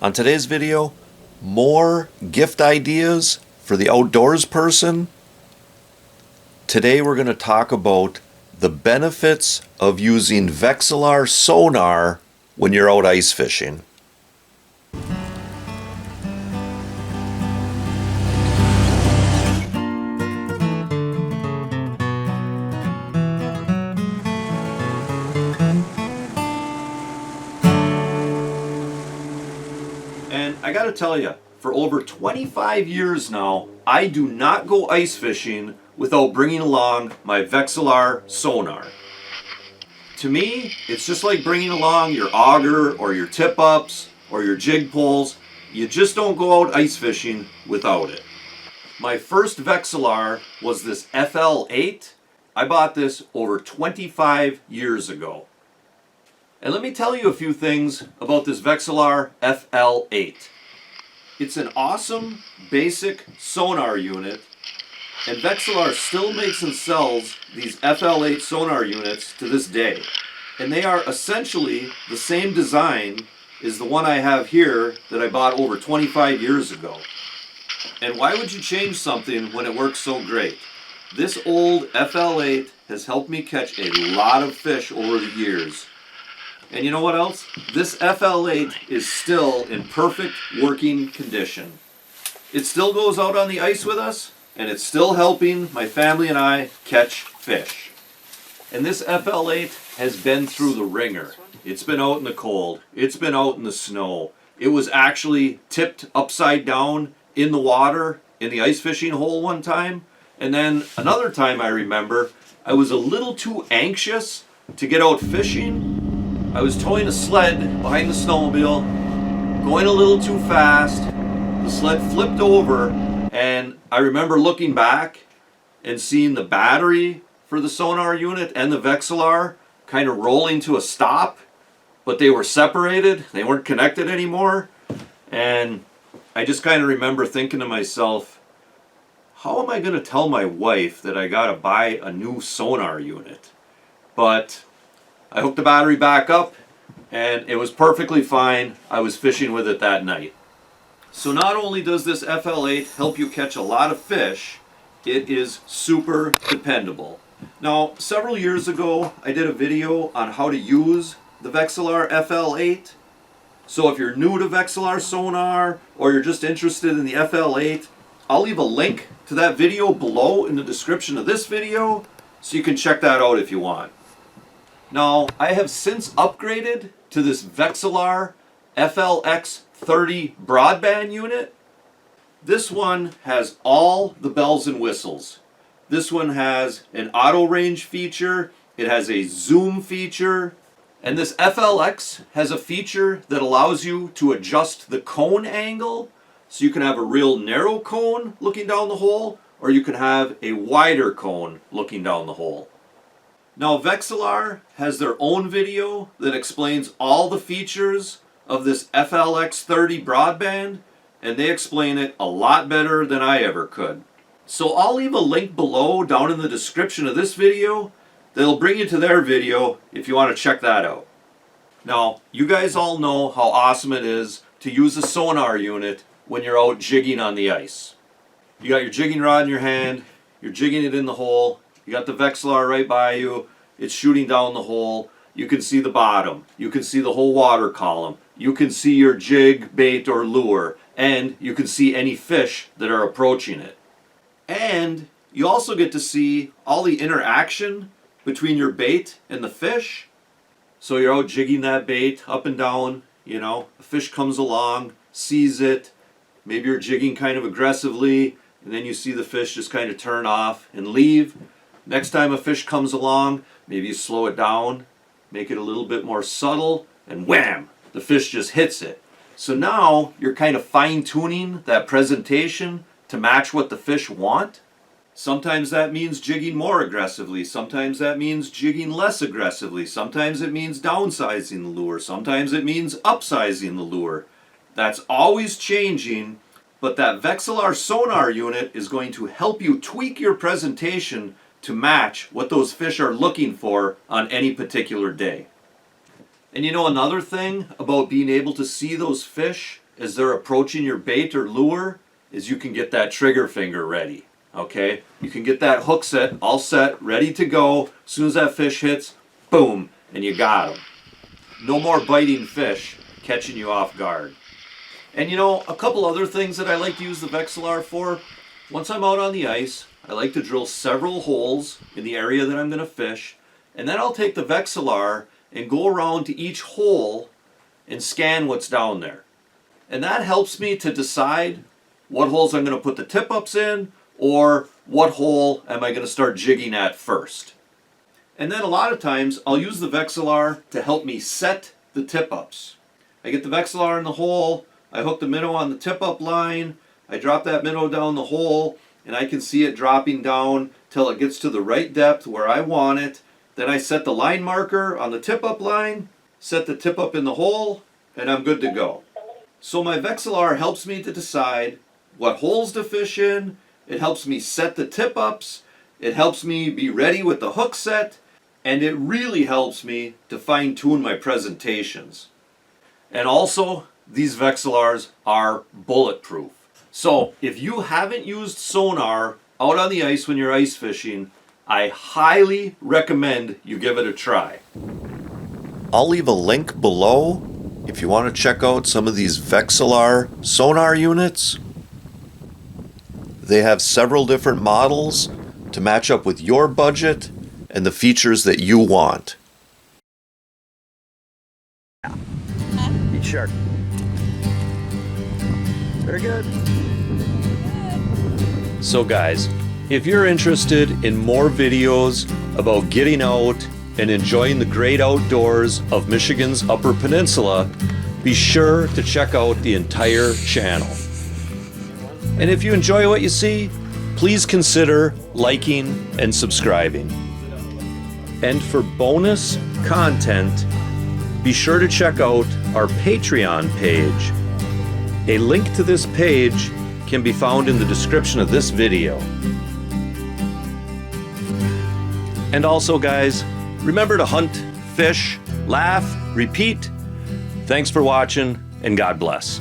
On today's video, more gift ideas for the outdoors person. Today we're going to talk about the benefits of using Vexilar sonar when you're out ice fishing. And I gotta tell you, for over 25 years now, I do not go ice fishing without bringing along my Vexilar sonar. To me, it's just like bringing along your auger or your tip-ups or your jig poles. You just don't go out ice fishing without it. My first Vexilar was this FL8. I bought this over 25 years ago. And let me tell you a few things about this Vexilar FL8. It's an awesome basic sonar unit, and Vexilar still makes and sells these FL8 sonar units to this day. And they are essentially the same design as the one I have here that I bought over 25 years ago. And why would you change something when it works so great? This old FL8 has helped me catch a lot of fish over the years. And you know what else? This FL8 is still in perfect working condition. It still goes out on the ice with us, and it's still helping my family and I catch fish. And this FL8 has been through the ringer. It's been out in the cold. It's been out in the snow. It was actually tipped upside down in the water in the ice fishing hole one time. And then another time I remember, I was a little too anxious to get out fishing. I was towing a sled behind the snowmobile, going a little too fast. The sled flipped over, and I remember looking back and seeing the battery for the sonar unit and the Vexilar kind of rolling to a stop, but they were separated. They weren't connected anymore. And I just kind of remember thinking to myself, how am I going to tell my wife that I got to buy a new sonar unit? But I hooked the battery back up, and it was perfectly fine. I was fishing with it that night. So not only does this FL8 help you catch a lot of fish, it is super dependable. Now, several years ago, I did a video on how to use the Vexilar FL8. So if you're new to Vexilar sonar, or you're just interested in the FL8, I'll leave a link to that video below in the description of this video, so you can check that out if you want. Now, I have since upgraded to this Vexilar FLX30 broadband unit. This one has all the bells and whistles. This one has an auto range feature, it has a zoom feature, and this FLX has a feature that allows you to adjust the cone angle, so you can have a real narrow cone looking down the hole, or you can have a wider cone looking down the hole. Now, Vexilar has their own video that explains all the features of this FLX30 broadband, and they explain it a lot better than I ever could. So I'll leave a link below down in the description of this video that'll bring you to their video if you want to check that out. Now, you guys all know how awesome it is to use a sonar unit when you're out jigging on the ice. You got your jigging rod in your hand, you're jigging it in the hole, you got the Vexilar right by you, it's shooting down the hole, you can see the bottom, you can see the whole water column, you can see your jig, bait, or lure, and you can see any fish that are approaching it. And you also get to see all the interaction between your bait and the fish. So you're out jigging that bait up and down, you know, a fish comes along, sees it, maybe you're jigging kind of aggressively, and then you see the fish just kind of turn off and leave. Next time a fish comes along, maybe you slow it down, make it a little bit more subtle, and wham, the fish just hits it. So now you're kind of fine-tuning that presentation to match what the fish want. Sometimes that means jigging more aggressively, sometimes that means jigging less aggressively, sometimes it means downsizing the lure, sometimes it means upsizing the lure. That's always changing, but that Vexilar sonar unit is going to help you tweak your presentation to match what those fish are looking for on any particular day. And you know another thing about being able to see those fish as they're approaching your bait or lure is you can get that trigger finger ready. Okay, you can get that hook set all set, ready to go. As soon as that fish hits, boom, and you got him. No more biting fish catching you off guard. And you know, a couple other things that I like to use the Vexilar for. Once I'm out on the ice, I like to drill several holes in the area that I'm going to fish, and then I'll take the Vexilar and go around to each hole and scan what's down there. And that helps me to decide what holes I'm going to put the tip-ups in, or what hole am I going to start jigging at first. And then a lot of times I'll use the Vexilar to help me set the tip-ups. I get the Vexilar in the hole, I hook the minnow on the tip-up line, I drop that minnow down the hole, and I can see it dropping down till it gets to the right depth where I want it. Then I set the line marker on the tip-up line, set the tip-up in the hole, and I'm good to go. So my Vexilar helps me to decide what holes to fish in. It helps me set the tip-ups, it helps me be ready with the hook set, and it really helps me to fine-tune my presentations. And also, these Vexilars are bulletproof. So if you haven't used Sonar out on the ice when you're ice fishing, I highly recommend you give it a try. I'll leave a link below if you want to check out some of these Vexilar Sonar units. They have several different models to match up with your budget and the features that you want. Eat shark. Very good. So guys, if you're interested in more videos about getting out and enjoying the great outdoors of Michigan's Upper Peninsula, be sure to check out the entire channel. And if you enjoy what you see, please consider liking and subscribing. And for bonus content, be sure to check out our Patreon page. A link to this page can be found in the description of this video. And also guys, remember to hunt, fish, laugh, repeat. Thanks for watching, and God bless.